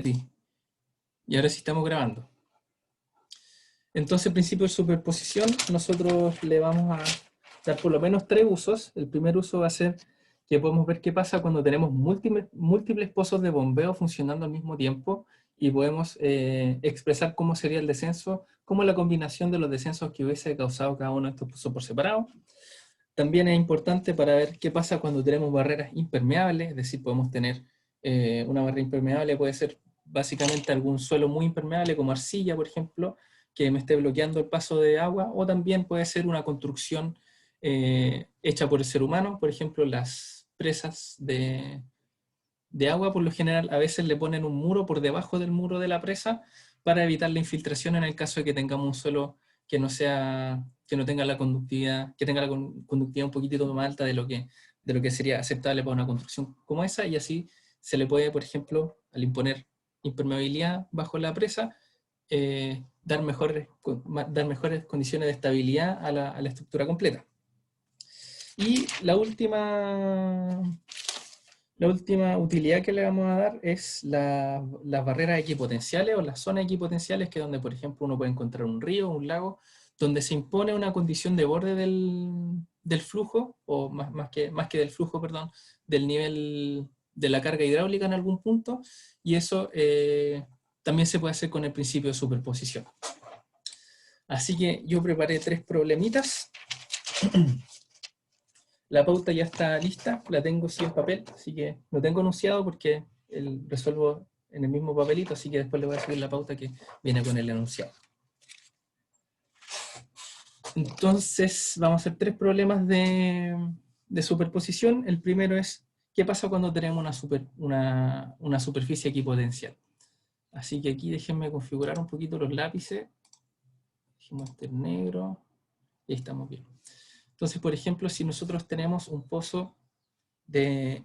ti. Y ahora sí estamos grabando. Entonces, principio de superposición, nosotros le vamos a dar por lo menos 3 usos. El primer uso va a ser que podemos ver qué pasa cuando tenemos múltiples pozos de bombeo funcionando al mismo tiempo y podemos expresar cómo sería el descenso, cómo la combinación de los descensos que hubiese causado cada uno de estos pozos por separado. También es importante para ver qué pasa cuando tenemos barreras impermeables, es decir, podemos tener una barrera impermeable, puede ser básicamente algún suelo muy impermeable como arcilla, por ejemplo, que me esté bloqueando el paso de agua, o también puede ser una construcción hecha por el ser humano, por ejemplo, las presas de agua, por lo general, a veces le ponen un muro por debajo del muro de la presa para evitar la infiltración en el caso de que tengamos un suelo que no sea, que no tenga la conductividad, que tenga la conductividad un poquitito más alta de lo que sería aceptable para una construcción como esa, y así se le puede, por ejemplo, al imponer impermeabilidad bajo la presa, dar mejores condiciones de estabilidad a la estructura completa. Y la última utilidad que le vamos a dar es las barreras equipotenciales o las zonas equipotenciales, que es donde, por ejemplo, uno puede encontrar un río, un lago, donde se impone una condición de borde del flujo, o más que del flujo, perdón, del nivel de la carga hidráulica en algún punto, y eso también se puede hacer con el principio de superposición. Así que yo preparé 3 problemitas. La pauta ya está lista, la tengo sí en papel, así que no tengo enunciado porque resuelvo en el mismo papelito, así que después le voy a subir la pauta que viene con el enunciado. Entonces vamos a hacer 3 problemas de superposición. El primero es, ¿qué pasa cuando tenemos una superficie equipotencial? Así que aquí déjenme configurar un poquito los lápices. Dejemos este negro, y ahí estamos bien. Entonces, por ejemplo, si nosotros tenemos un pozo de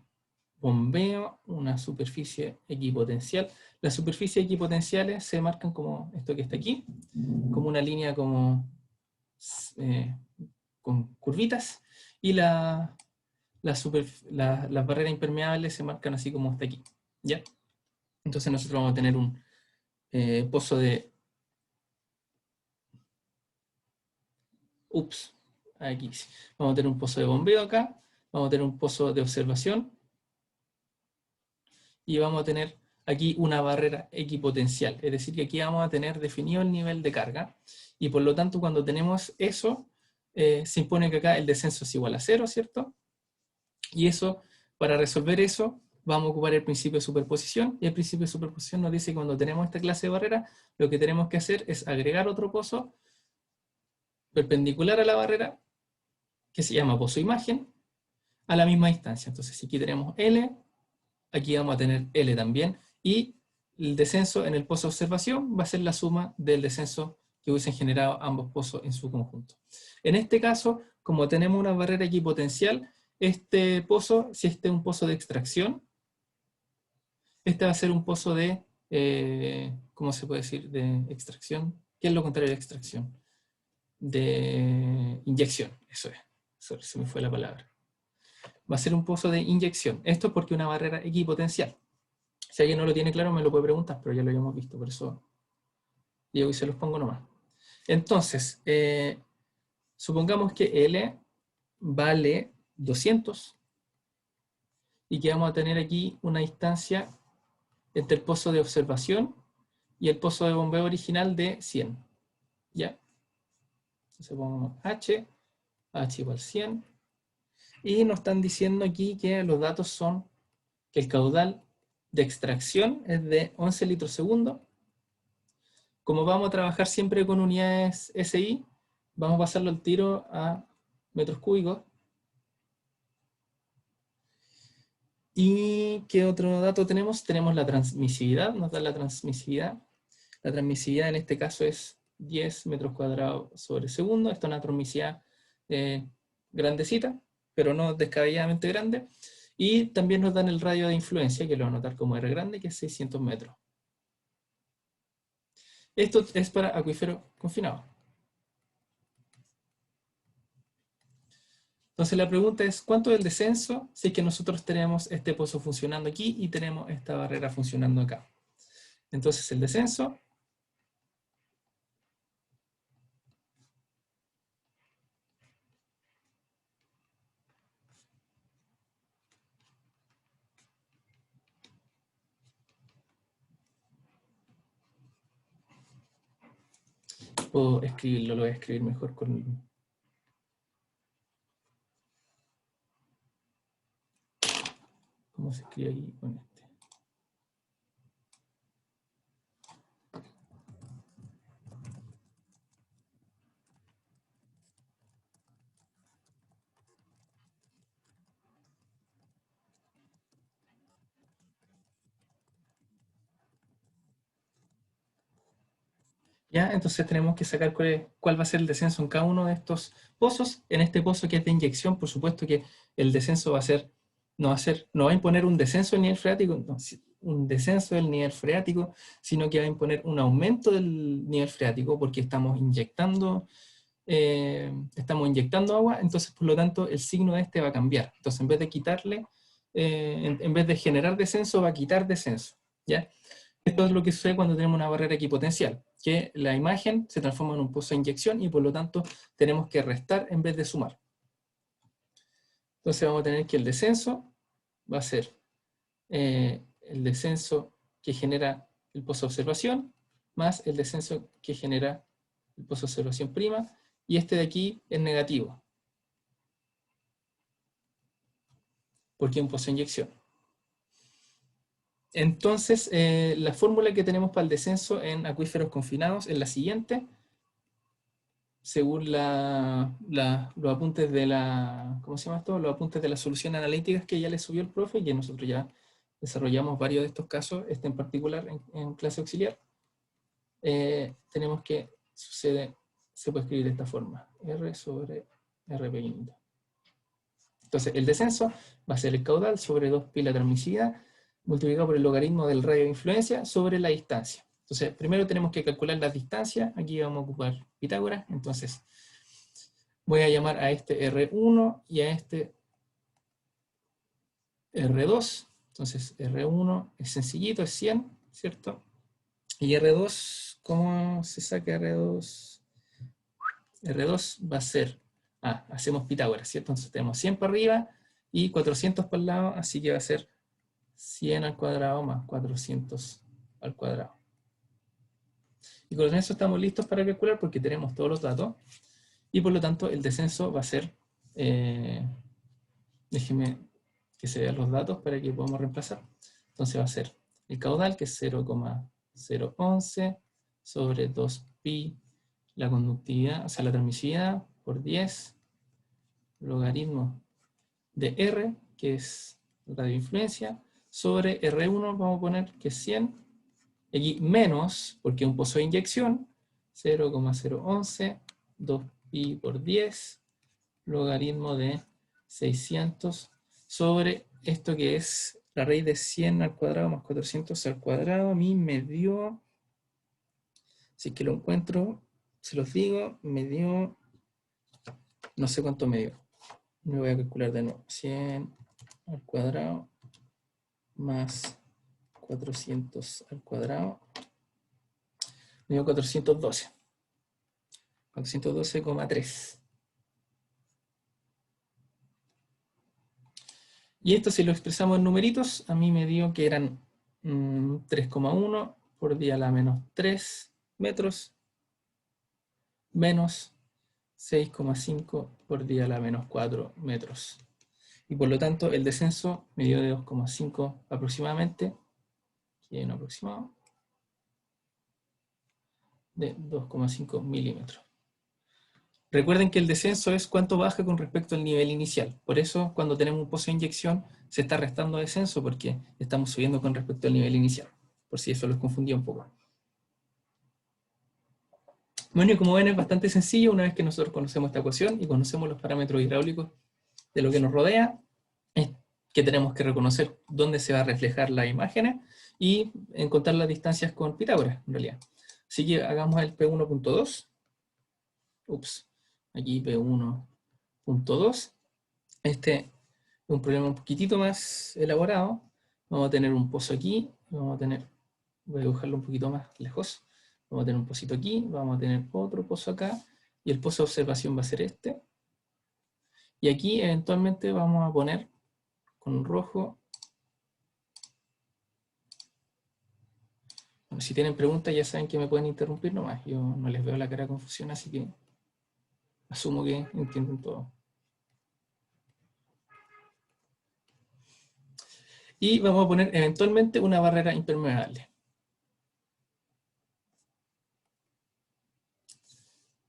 bombeo, una superficie equipotencial. Las superficies equipotenciales se marcan como esto que está aquí, como una línea como con curvitas, y las barreras impermeables se marcan así como está aquí, ¿ya? Entonces nosotros vamos a tener un pozo de... Aquí sí. Vamos a tener un pozo de bombeo acá, vamos a tener un pozo de observación, y vamos a tener aquí una barrera equipotencial, es decir, que aquí vamos a tener definido el nivel de carga, y por lo tanto cuando tenemos eso, se impone que acá el descenso es igual a 0, ¿cierto? Y eso, para resolver eso, vamos a ocupar el principio de superposición, y el principio de superposición nos dice que cuando tenemos esta clase de barrera, lo que tenemos que hacer es agregar otro pozo perpendicular a la barrera, que se llama pozo imagen, a la misma distancia. Entonces, si aquí tenemos L, aquí vamos a tener L también, y el descenso en el pozo de observación va a ser la suma del descenso que hubiesen generado ambos pozos en su conjunto. En este caso, como tenemos una barrera equipotencial, este pozo, si este es un pozo de extracción, este va a ser un pozo de, ¿cómo se puede decir? De extracción. ¿Qué es lo contrario de extracción? De inyección, eso es. Sorry, se me fue la palabra. Va a ser un pozo de inyección. Esto es porque una barrera equipotencial. Si alguien no lo tiene claro, me lo puede preguntar, pero ya lo habíamos visto, por eso yo se los pongo nomás. Entonces, supongamos que L vale 200 y que vamos a tener aquí una distancia entre el pozo de observación y el pozo de bombeo original de 100. ¿Ya? Entonces pongamos H igual 100. Y nos están diciendo aquí que los datos son que el caudal de extracción es de 11 litros segundo. Como vamos a trabajar siempre con unidades SI, vamos a pasarlo al tiro a metros cúbicos. ¿Y qué otro dato tenemos? Tenemos la transmisividad, nos da la transmisividad. La transmisividad en este caso es 10 metros cuadrados sobre segundo. Esto es una transmisividad grandecita, pero no descabelladamente grande. Y también nos dan el radio de influencia, que lo voy a anotar como R grande, que es 600 metros. Esto es para acuífero confinado. Entonces la pregunta es, ¿cuánto es el descenso si es que nosotros tenemos este pozo funcionando aquí y tenemos esta barrera funcionando acá? Entonces el descenso puedo escribirlo, lo voy a escribir mejor con... ¿Cómo se escribe aquí con este? ¿Ya? Entonces tenemos que sacar cuál va a ser el descenso en cada uno de estos pozos. En este pozo que es de inyección, por supuesto que el descenso va a ser, no va a imponer un descenso del nivel freático, no, un descenso del nivel freático, sino que va a imponer un aumento del nivel freático porque estamos inyectando agua, entonces por lo tanto el signo de este va a cambiar. Entonces en vez de quitarle, en vez de generar descenso, va a quitar descenso. ¿Ya? Esto es lo que sucede cuando tenemos una barrera equipotencial, que la imagen se transforma en un pozo de inyección y por lo tanto tenemos que restar en vez de sumar. Entonces vamos a tener que el descenso va a ser el descenso que genera el pozo de observación más el descenso que genera el pozo de observación prima, y este de aquí es negativo, porque es un pozo de inyección. Entonces, la fórmula que tenemos para el descenso en acuíferos confinados es la siguiente, según los apuntes de la, ¿cómo se llama esto? Los apuntes de las soluciones analíticas que ya le subió el profe, y que nosotros ya desarrollamos varios de estos casos, este en particular en clase auxiliar. Tenemos que se puede escribir de esta forma, R sobre R pequeñito. Entonces, el descenso va a ser el caudal sobre 2pi la transmisividad, multiplicado por el logaritmo del radio de influencia sobre la distancia. Entonces, primero tenemos que calcular las distancias. Aquí vamos a ocupar Pitágoras. Entonces, voy a llamar a este R1 y a este R2. Entonces, R1 es sencillito, es 100, ¿cierto? Y R2, ¿cómo se saca R2? R2 va a ser, hacemos Pitágoras, ¿cierto? Entonces tenemos 100 para arriba y 400 para el lado, así que va a ser 100 al cuadrado más 400 al cuadrado. Y con eso estamos listos para calcular porque tenemos todos los datos. Y por lo tanto el descenso va a ser, déjenme que se vean los datos para que podamos reemplazar. Entonces va a ser el caudal, que es 0,011 sobre 2pi la conductividad, o sea, la transmisividad por 10, logaritmo de R, que es radioinfluencia, sobre R1 vamos a poner que es 100, aquí menos, porque es un pozo de inyección, 0,011, 2pi por 10, logaritmo de 600, sobre esto que es la raíz de 100 al cuadrado más 400 al cuadrado. A mí me dio, si es que lo encuentro, se los digo, me dio, no sé cuánto me dio. Me voy a calcular de nuevo. 100 al cuadrado más 400 al cuadrado. Me dio 412. 412,3. Y esto, si lo expresamos en numeritos, a mí me dio que eran 3,1 por 10 a la menos 3 metros menos 6,5 por 10 a la menos 4 metros. Y por lo tanto, el descenso me dio de 2,5 aproximadamente, aquí hay un aproximado, de 2,5 milímetros. Recuerden que el descenso es cuánto baja con respecto al nivel inicial. Por eso, cuando tenemos un pozo de inyección, se está restando descenso porque estamos subiendo con respecto al nivel inicial. Por si eso los confundía un poco. Bueno, y como ven, es bastante sencillo una vez que nosotros conocemos esta ecuación y conocemos los parámetros hidráulicos de lo que nos rodea, es que tenemos que reconocer dónde se va a reflejar las imágenes y encontrar las distancias con Pitágoras, en realidad. Así que hagamos el P1.2. Aquí P1.2. Este es un problema un poquitito más elaborado. Vamos a tener un pozo aquí, vamos a tener voy a dibujarlo un poquito más lejos. Vamos a tener un pocito aquí, vamos a tener otro pozo acá, y el pozo de observación va a ser este. Y aquí eventualmente vamos a poner con rojo. Bueno, si tienen preguntas ya saben que me pueden interrumpir nomás. Yo no les veo la cara de confusión, así que asumo que entienden todo. Y vamos a poner eventualmente una barrera impermeable.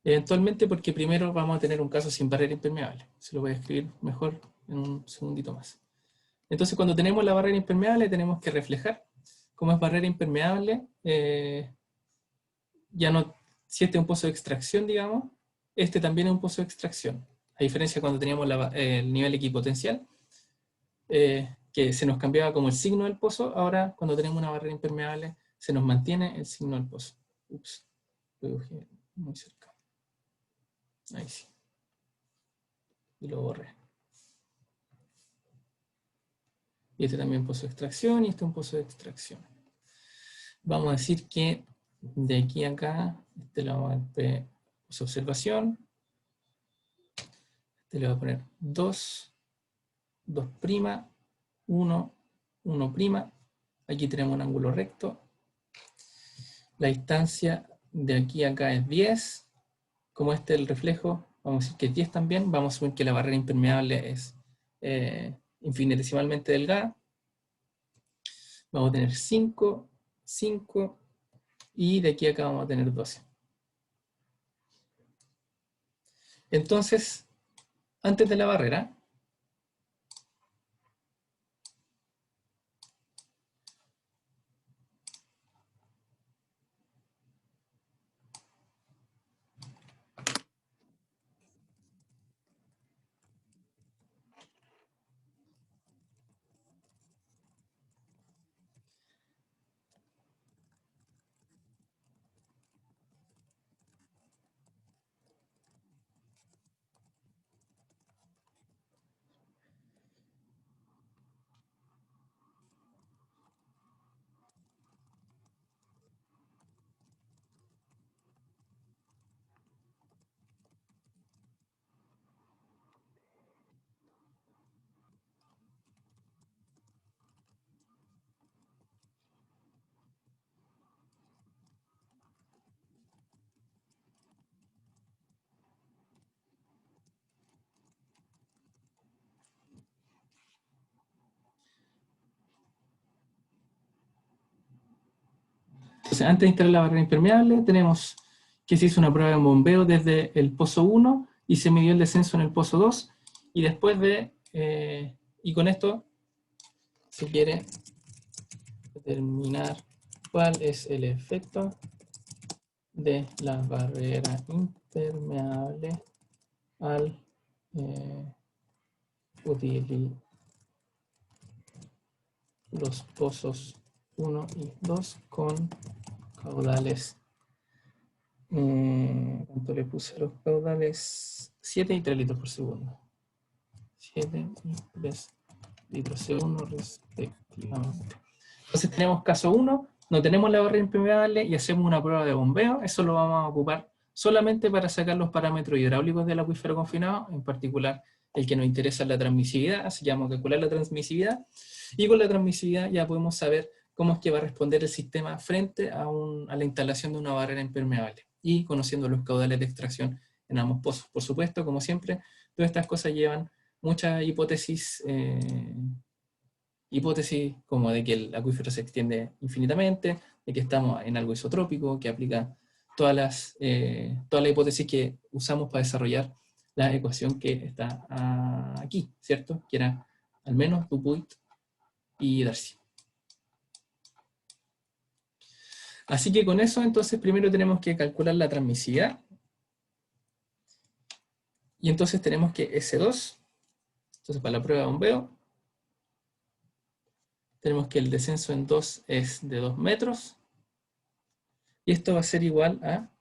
Eventualmente porque primero vamos a tener un caso sin barrera impermeable. Se lo voy a escribir mejor en un segundito más. Entonces cuando tenemos la barrera impermeable tenemos que reflejar. Como es barrera impermeable, ya no, si este es un pozo de extracción, digamos, este también es un pozo de extracción. A diferencia cuando teníamos el nivel equipotencial, que se nos cambiaba como el signo del pozo, ahora cuando tenemos una barrera impermeable se nos mantiene el signo del pozo. Ups, lo dibujé muy cerca. Ahí sí. Y lo borré. Y este también pozo de extracción y este es un pozo de extracción. Vamos a decir que de aquí a acá, este le vamos a poner pozo de observación. Este le voy a poner 2, 2', 1, 1'. Aquí tenemos un ángulo recto. La distancia de aquí a acá es 10. Como este es el reflejo, vamos a decir que es 10 también. Vamos a asumir que la barrera impermeable es infinitesimalmente delgada. Vamos a tener 5, 5, y de aquí a acá vamos a tener 12. Entonces, antes de la barrera, entonces, antes de instalar la barrera impermeable, tenemos que se hizo una prueba de bombeo desde el pozo 1 y se midió el descenso en el pozo 2. Y después de, y con esto se quiere determinar cuál es el efecto de la barrera impermeable al utilizar los pozos 1 y 2 con caudales, ¿cuánto le puse a los caudales? 7 y 3 litros por segundo. 7 y 3 litros por segundo respectivamente. Entonces tenemos caso 1, no tenemos la barrera impermeable y hacemos una prueba de bombeo. Eso lo vamos a ocupar solamente para sacar los parámetros hidráulicos del acuífero confinado, en particular el que nos interesa es la transmisividad, así que vamos a calcular la transmisividad, y con la transmisividad ya podemos saber cómo es que va a responder el sistema frente a la instalación de una barrera impermeable, y conociendo los caudales de extracción en ambos pozos. Por supuesto, como siempre, todas estas cosas llevan muchas hipótesis, como de que el acuífero se extiende infinitamente, de que estamos en algo isotrópico, que aplica todas las hipótesis que usamos para desarrollar la ecuación que está aquí, ¿cierto? Que era al menos Dupuit y Darcy. Así que con eso, entonces, primero tenemos que calcular la transmisividad. Y entonces tenemos que S2, entonces para la prueba de bombeo, tenemos que el descenso en 2 es de 2 metros. Y esto va a ser igual a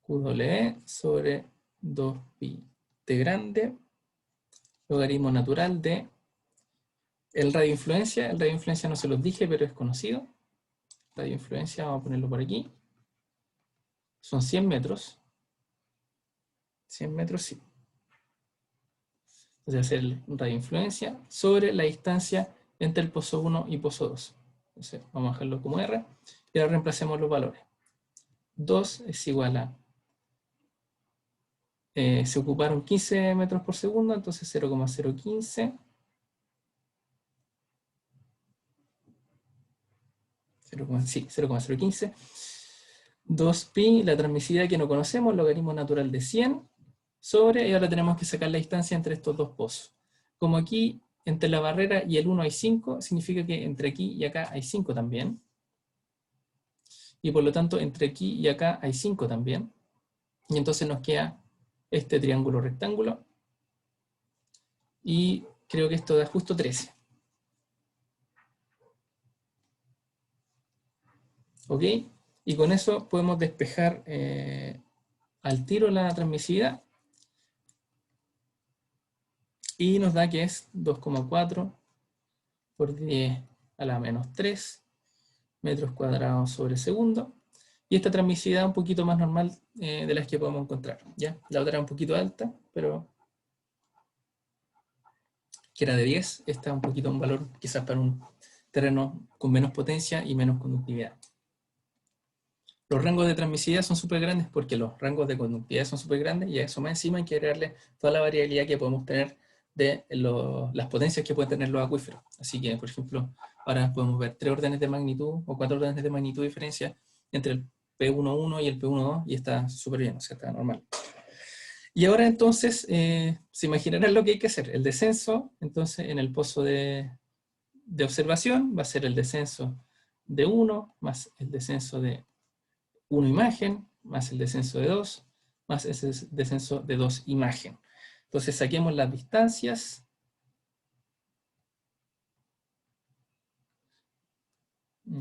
QE sobre 2pi t grande, logaritmo natural de el radio de influencia. El radio de influencia no se los dije, pero es conocido. radio de influencia, vamos a ponerlo por aquí. Son 100 metros. 100 metros, sí. Entonces, hacer el radio de influencia sobre la distancia entre el pozo 1 y pozo 2. Entonces, vamos a dejarlo como R. Y ahora reemplacemos los valores. 2 es igual a... se ocuparon 15 metros por segundo, entonces 0,015. 0,015. 2pi, la transmisividad que no conocemos, logaritmo natural de 100, sobre, y ahora tenemos que sacar la distancia entre estos dos pozos. Como aquí, entre la barrera y el 1 hay 5, significa que entre aquí y acá hay 5 también. Y por lo tanto, entre aquí y acá hay 5 también. Y entonces nos queda este triángulo rectángulo. Y creo que esto da justo 13. ¿Ok? Y con eso podemos despejar al tiro la transmisividad. Y nos da que es 2,4 por 10 a la menos 3 metros cuadrados sobre segundo. Y esta transmisividad es un poquito más normal de las que podemos encontrar. ¿Ya? La otra era un poquito alta, pero que era de 10. Esta es un poquito un valor quizás para un terreno con menos potencia y menos conductividad. Los rangos de transmisividad son súper grandes porque los rangos de conductividad son súper grandes y a eso más encima hay que agregarle toda la variabilidad que podemos tener de las potencias que pueden tener los acuíferos. Así que, por ejemplo, ahora podemos ver 3 órdenes de magnitud o 4 órdenes de magnitud de diferencia entre el P11 y el P12 y está súper bien, o sea, está normal. Y ahora entonces, se imaginarán lo que hay que hacer. El descenso, entonces, en el pozo de observación va a ser el descenso de 1 más el descenso de 1 imagen, más el descenso de 2, más ese descenso de 2 imagen. Entonces saquemos las distancias.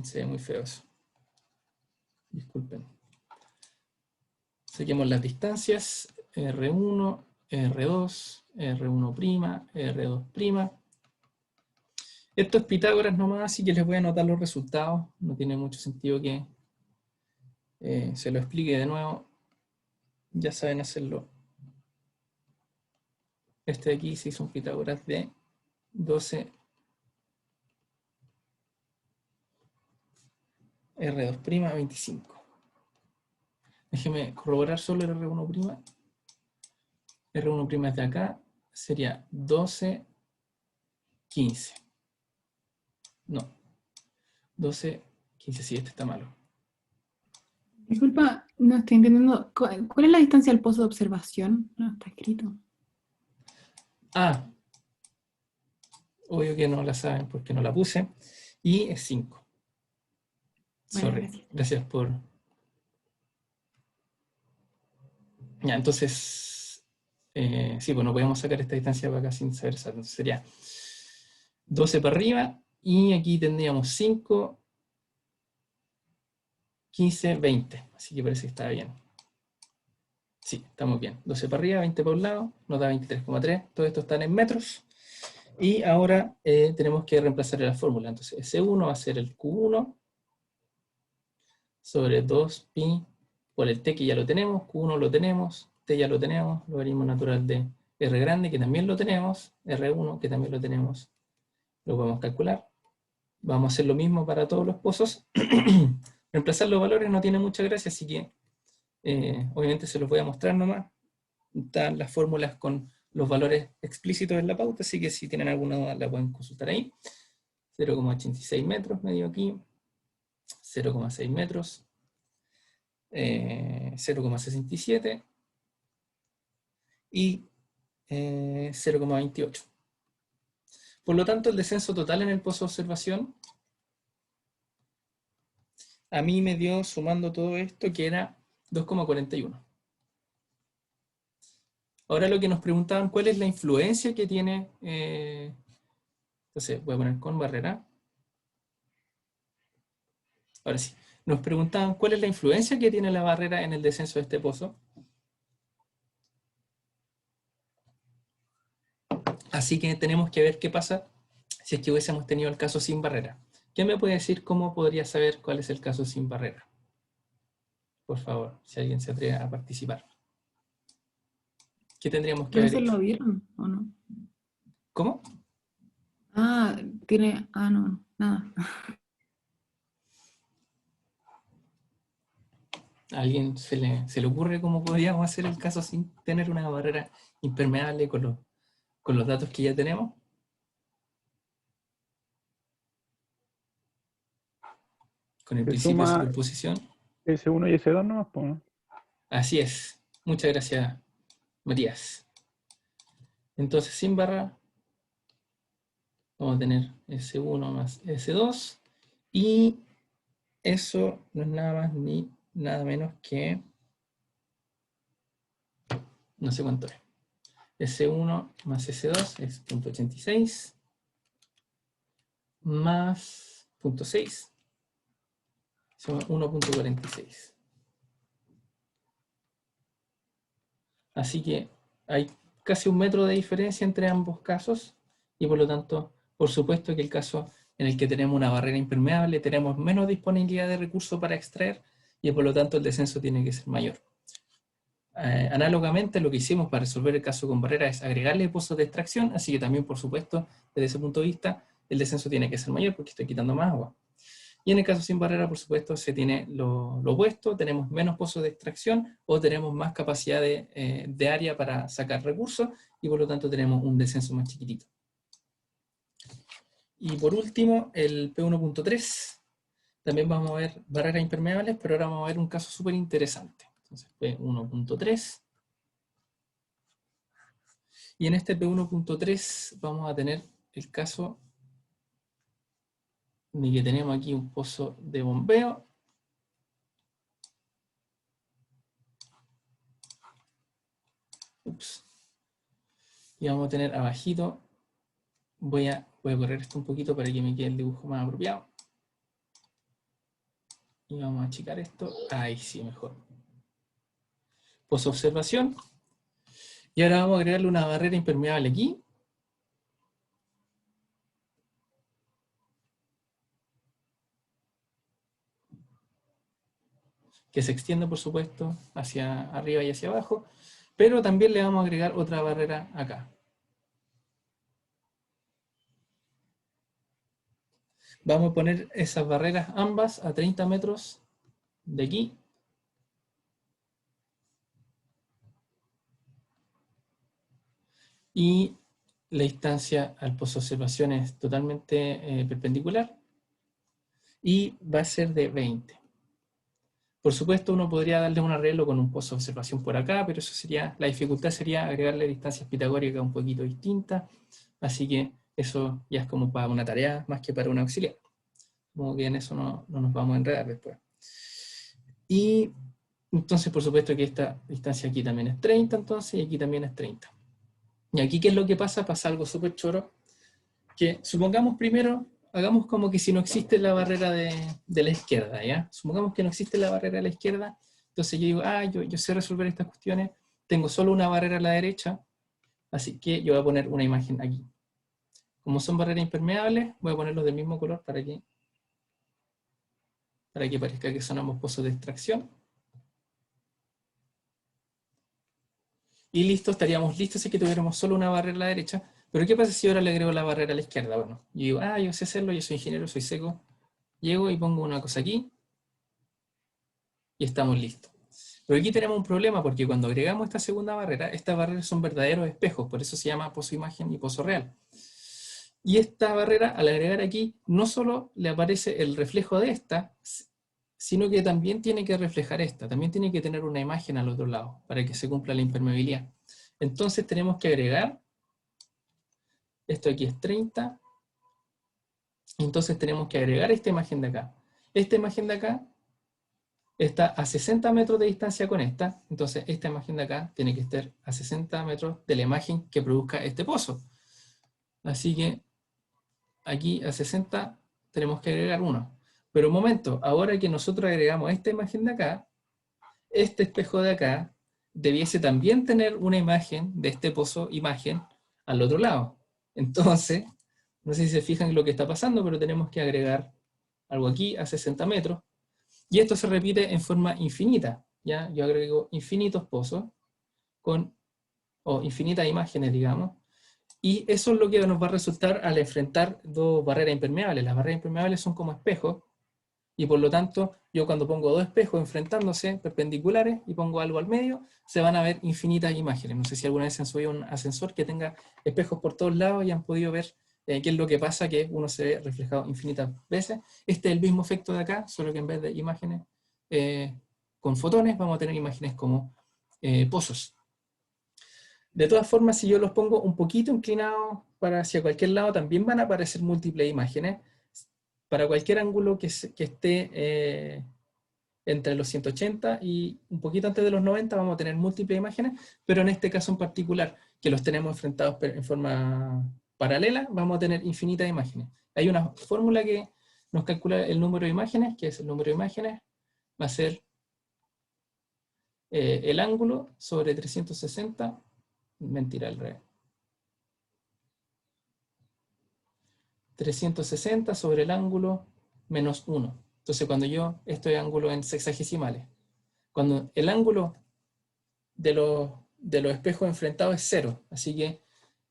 Se ve muy feo eso. Disculpen. Saquemos las distancias. R1, R2, R1', R2'. Esto es Pitágoras nomás, así que les voy a anotar los resultados. No tiene mucho sentido que se lo explique de nuevo. Ya saben hacerlo. Este de aquí se hizo un Pitágoras de 12 R2', 25. Déjeme corroborar solo el R1'. R1' es de acá, sería 12, 15. No, 12, 15, sí, este está malo. Disculpa, no estoy entendiendo. ¿Cuál es la distancia al pozo de observación? No está escrito. Ah, obvio que no la saben porque no la puse. Y es 5. Bueno, Sorry, gracias por... Ya, entonces... sí, pues no podemos sacar esta distancia para acá sin saber esa. Entonces sería 12 para arriba. Y aquí tendríamos 5, 15, 20. Así que parece que está bien. Sí, estamos bien. 12 para arriba, 20 para un lado. Nos da 23,3. Todo esto está en metros. Y ahora tenemos que reemplazar la fórmula. Entonces S1 va a ser el Q1 sobre 2pi por el T que ya lo tenemos. Q1 lo tenemos. T ya lo tenemos. Logaritmo natural de R grande que también lo tenemos. R1 que también lo tenemos. Lo podemos calcular. Vamos a hacer lo mismo para todos los pozos. Reemplazar los valores no tiene mucha gracia, así que obviamente se los voy a mostrar nomás. Están las fórmulas con los valores explícitos en la pauta, así que si tienen alguna duda la pueden consultar ahí. 0,86 metros medio aquí, 0,6 metros, 0,67 y 0,28. Por lo tanto, el descenso total en el pozo de observación a mí me dio, sumando todo esto, que era 2,41. Ahora lo que nos preguntaban, ¿cuál es la influencia que tiene? Entonces, voy a poner con barrera. Ahora sí. Nos preguntaban, ¿cuál es la influencia que tiene la barrera en el descenso de este pozo? Así que tenemos que ver qué pasa si es que hubiésemos tenido el caso sin barrera. ¿Quién me puede decir cómo podría saber cuál es el caso sin barrera? Por favor, si alguien se atreve a participar. ¿Qué tendríamos que Creo que haber se hecho? lo vieron, ¿o no? ¿Cómo? Ah, tiene... Ah, no, nada. ¿A alguien se le ocurre cómo podríamos hacer el caso sin tener una barrera impermeable con los datos que ya tenemos? Con el Se principio de suma superposición. S1 y S2 nomás, pues, ¿no? Así es. Muchas gracias, Matías. Entonces, sin barra, vamos a tener S1 más S2. Y eso no es nada más ni nada menos que, no sé cuánto es. S1 más S2 es 0.86 más 0.6. Son 1.46. Así que hay casi 1 metro de diferencia entre ambos casos y por lo tanto, por supuesto que el caso en el que tenemos una barrera impermeable, tenemos menos disponibilidad de recursos para extraer y por lo tanto el descenso tiene que ser mayor. Análogamente, lo que hicimos para resolver el caso con barrera es agregarle pozos de extracción, así que también, por supuesto, desde ese punto de vista, el descenso tiene que ser mayor porque estoy quitando más agua. Y en el caso sin barrera, por supuesto, se tiene lo opuesto, tenemos menos pozos de extracción o tenemos más capacidad de área para sacar recursos y por lo tanto tenemos un descenso más chiquitito. Y por último, el P1.3, también vamos a ver barreras impermeables, pero ahora vamos a ver un caso súper interesante. Entonces, P1.3. Y en este P1.3 vamos a tener el caso de que tenemos aquí un pozo de bombeo. Ups. Y vamos a tener abajito, voy a correr esto un poquito para que me quede el dibujo más apropiado. Y vamos a achicar esto. Ahí sí, mejor. Pozo observación. Y ahora vamos a agregarle una barrera impermeable aquí. Que se extiende, por supuesto, hacia arriba y hacia abajo. Pero también le vamos a agregar otra barrera acá. Vamos a poner esas barreras ambas a 30 metros de aquí. Y la distancia al pozo de observación es totalmente perpendicular. Y va a ser de 20. Por supuesto, uno podría darle un arreglo con un pozo de observación por acá, pero eso sería, la dificultad sería agregarle distancias pitagóricas un poquito distintas. Así que eso ya es como para una tarea más que para un auxiliar. Como que en eso no nos vamos a enredar después. Y entonces, por supuesto que esta distancia aquí también es 30, entonces, y aquí también es 30. Y aquí, ¿qué es lo que pasa? Pasa algo súper choro, que supongamos primero, hagamos como que si no existe la barrera de la izquierda, ¿ya? Supongamos que no existe la barrera de la izquierda, entonces yo digo, yo sé resolver estas cuestiones, tengo solo una barrera a la derecha, así que yo voy a poner una imagen aquí. Como son barreras impermeables, voy a ponerlos del mismo color para que parezca que son ambos pozos de extracción. Y listo, estaríamos listos si que tuviéramos solo una barrera a la derecha. Pero ¿qué pasa si ahora le agrego la barrera a la izquierda? Bueno, yo digo, yo sé hacerlo, yo soy ingeniero, soy seco. Llego y pongo una cosa aquí. Y estamos listos. Pero aquí tenemos un problema porque cuando agregamos esta segunda barrera, estas barreras son verdaderos espejos, por eso se llama pozo imagen y pozo real. Y esta barrera, al agregar aquí, no solo le aparece el reflejo de esta, sino que también tiene que reflejar esta, también tiene que tener una imagen al otro lado, para que se cumpla la impermeabilidad. Entonces tenemos que agregar, esto aquí es 30, entonces tenemos que agregar esta imagen de acá. Esta imagen de acá está a 60 metros de distancia con esta, entonces esta imagen de acá tiene que estar a 60 metros de la imagen que produzca este pozo. Así que aquí a 60 tenemos que agregar 1. Pero un momento, ahora que nosotros agregamos esta imagen de acá, este espejo de acá debiese también tener una imagen de este pozo imagen al otro lado. Entonces, no sé si se fijan en lo que está pasando, pero tenemos que agregar algo aquí a 60 metros, y esto se repite en forma infinita, ¿ya? Yo agrego infinitos pozos, o infinitas imágenes, digamos, y eso es lo que nos va a resultar al enfrentar dos barreras impermeables. Las barreras impermeables son como espejos, y por lo tanto, yo cuando pongo dos espejos enfrentándose, perpendiculares, y pongo algo al medio, se van a ver infinitas imágenes. No sé si alguna vez han subido un ascensor que tenga espejos por todos lados y han podido ver qué es lo que pasa, que uno se ve reflejado infinitas veces. Este es el mismo efecto de acá, solo que en vez de imágenes con fotones, vamos a tener imágenes como pozos. De todas formas, si yo los pongo un poquito inclinados para hacia cualquier lado, también van a aparecer múltiples imágenes. Para cualquier ángulo que esté entre los 180 y un poquito antes de los 90 vamos a tener múltiples imágenes, pero en este caso en particular, que los tenemos enfrentados en forma paralela, vamos a tener infinitas imágenes. Hay una fórmula que nos calcula el número de imágenes, que es el número de imágenes, va a ser el ángulo sobre 360, mentira, al revés. 360 sobre el ángulo menos 1. Entonces cuando esto es ángulo en sexagesimales. Cuando el ángulo de los espejos enfrentados es 0, así que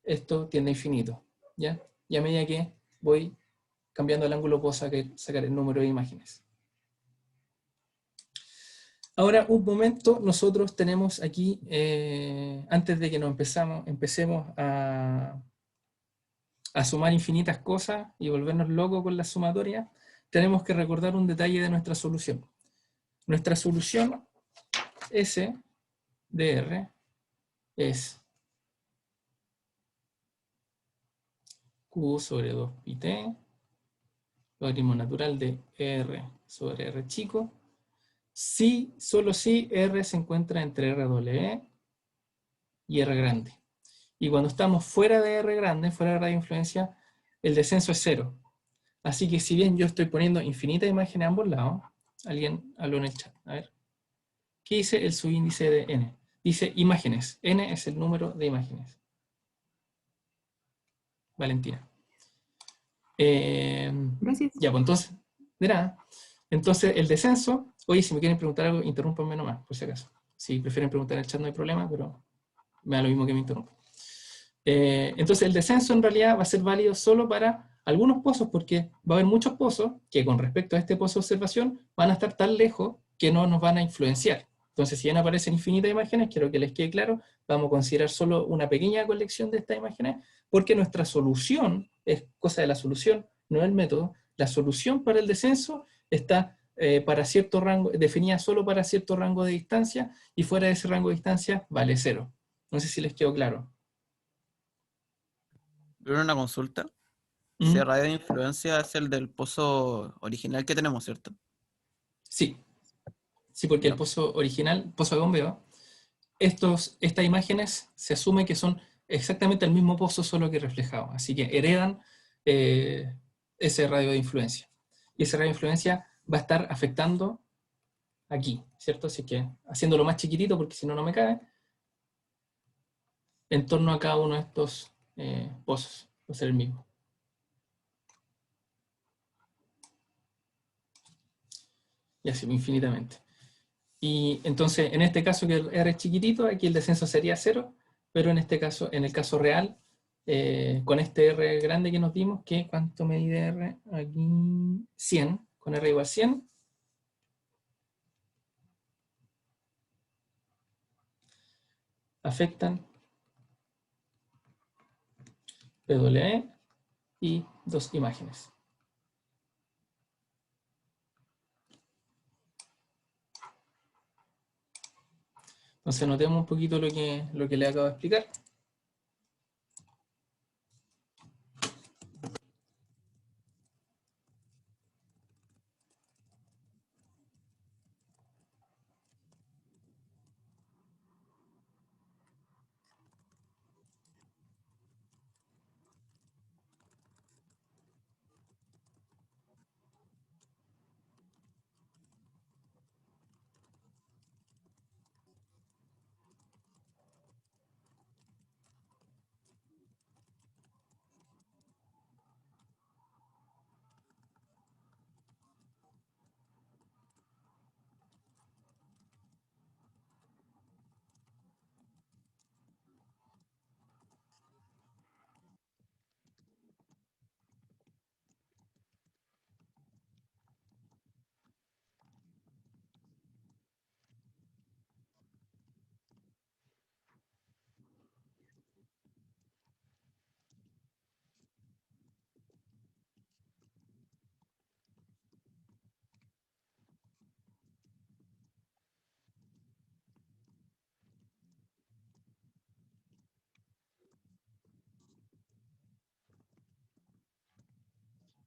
esto tiende a infinito, ¿ya? Y a medida que voy cambiando el ángulo puedo sacar el número de imágenes. Ahora, un momento, nosotros tenemos aquí, antes de que empecemos a sumar infinitas cosas y volvernos locos con la sumatoria, tenemos que recordar un detalle de nuestra solución. Nuestra solución S de R es Q sobre 2 pi t, logaritmo natural de R sobre R chico, si, solo si R se encuentra entre R doble E y R grande. Y cuando estamos fuera de R grande, fuera de radio influencia, el descenso es 0. Así que si bien yo estoy poniendo infinitas imágenes a ambos lados, alguien habló en el chat, a ver, ¿qué dice el subíndice de n? Dice imágenes, n es el número de imágenes. Valentina. Gracias. Ya, pues entonces, de nada. Entonces el descenso, oye, si me quieren preguntar algo, interrúmpanme nomás, por si acaso. Si prefieren preguntar en el chat no hay problema, pero me da lo mismo que me interrumpan. Entonces el descenso en realidad va a ser válido solo para algunos pozos, porque va a haber muchos pozos que con respecto a este pozo de observación van a estar tan lejos que no nos van a influenciar. Entonces si bien aparecen infinitas imágenes, quiero que les quede claro, vamos a considerar solo una pequeña colección de estas imágenes, porque nuestra solución es cosa de la solución, no el método. La solución para el descenso está para cierto rango, definida solo para cierto rango de distancia, y fuera de ese rango de distancia vale 0. No sé si les quedó claro. Pero una consulta. Ese ¿Mm? radio de influencia es el del pozo original que tenemos, ¿cierto? Sí, sí, porque el Ya. pozo original, pozo de bombeo, estas imágenes se asume que son exactamente el mismo pozo, solo que reflejado. Así que heredan ese radio de influencia. Y ese radio de influencia va a estar afectando aquí, ¿cierto? Así que haciéndolo más chiquitito, porque si no, no me cabe, en torno a cada uno de estos pozos. Va a ser el mismo. Y así infinitamente. Y entonces, en este caso que el R es chiquitito, aquí el descenso sería 0, pero en este caso, en el caso real, con este R grande que nos dimos, que ¿cuánto mide R? Aquí 100, con R igual 100, afectan PWE y dos imágenes. Entonces notemos un poquito lo que le acabo de explicar.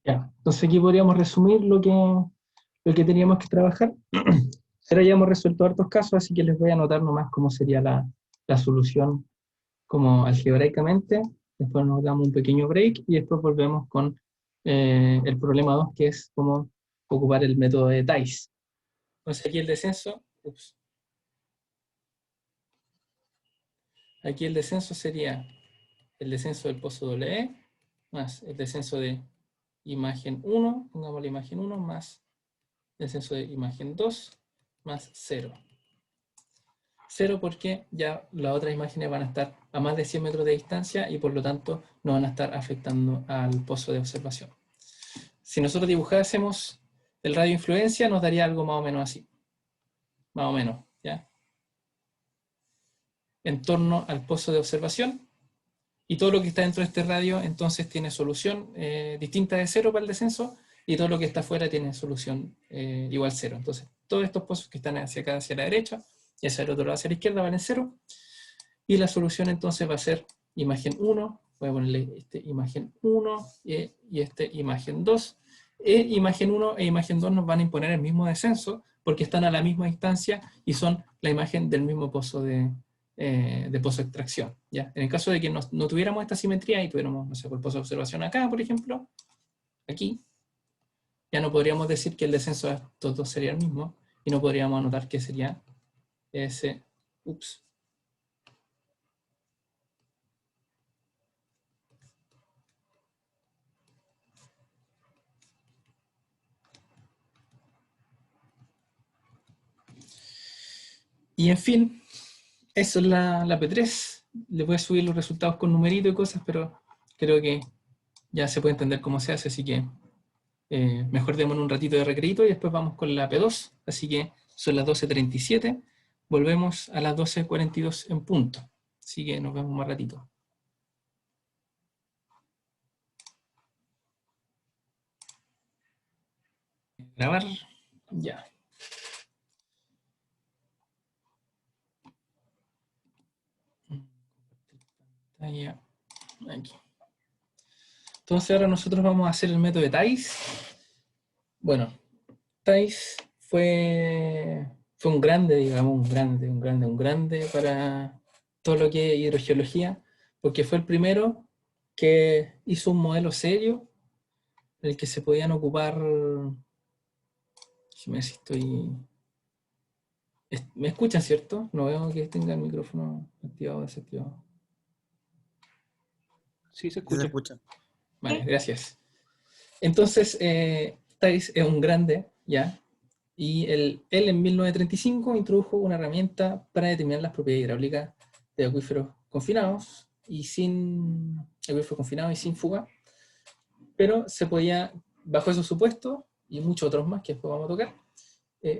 Ya, entonces aquí podríamos resumir lo que teníamos que trabajar. Ahora ya hemos resuelto hartos casos, así que les voy a anotar nomás cómo sería la solución como algebraicamente. Después nos damos un pequeño break y después volvemos con el problema 2, que es cómo ocupar el método de Thais. Entonces aquí el descenso, aquí el descenso sería el descenso del pozo doble más el descenso de imagen 1, pongamos la imagen 1, más el descenso de imagen 2, más 0. 0 porque ya las otras imágenes van a estar a más de 100 metros de distancia y por lo tanto no van a estar afectando al pozo de observación. Si nosotros dibujásemos el radio de influencia, nos daría algo más o menos así. Más o menos, ¿ya? En torno al pozo de observación. Y todo lo que está dentro de este radio, entonces, tiene solución distinta de 0 para el descenso, y todo lo que está afuera tiene solución igual 0. Entonces, todos estos pozos que están hacia acá, hacia la derecha, y hacia el otro lado, hacia la izquierda, valen 0. Y la solución, entonces, va a ser imagen 1, voy a ponerle imagen 1 y imagen 2. Imagen 1 e imagen 2 nos van a imponer el mismo descenso, porque están a la misma distancia y son la imagen del mismo pozo de pozo de extracción, ¿ya? En el caso de que no tuviéramos esta simetría y tuviéramos, no sé, el pozo de observación acá, por ejemplo, aquí, ya no podríamos decir que el descenso de estos dos sería el mismo, y no podríamos anotar que sería ese, Y en fin, eso es la P3. Les voy a subir los resultados con numerito y cosas, pero creo que ya se puede entender cómo se hace, así que mejor démonos un ratito de recreito y después vamos con la P2. Así que son las 12:37. Volvemos a las 12:42 en punto. Así que nos vemos más ratito. Grabar. Ya. Pantalla. Aquí. Entonces ahora nosotros vamos a hacer el método de Thais. Bueno, Thais fue un grande, digamos, un grande para todo lo que es hidrogeología, porque fue el primero que hizo un modelo serio en el que se podían ocupar. Si estoy. ¿Me escuchan, cierto? No veo que tenga el micrófono activado o desactivado. Sí, se Sí se escucha. escucha. Vale, gracias. Entonces, Thais es un grande, ¿ya? Y él en 1935 introdujo una herramienta para determinar las propiedades hidráulicas de acuíferos confinados y sin fuga, pero se podía, bajo esos supuestos y muchos otros más que después vamos a tocar,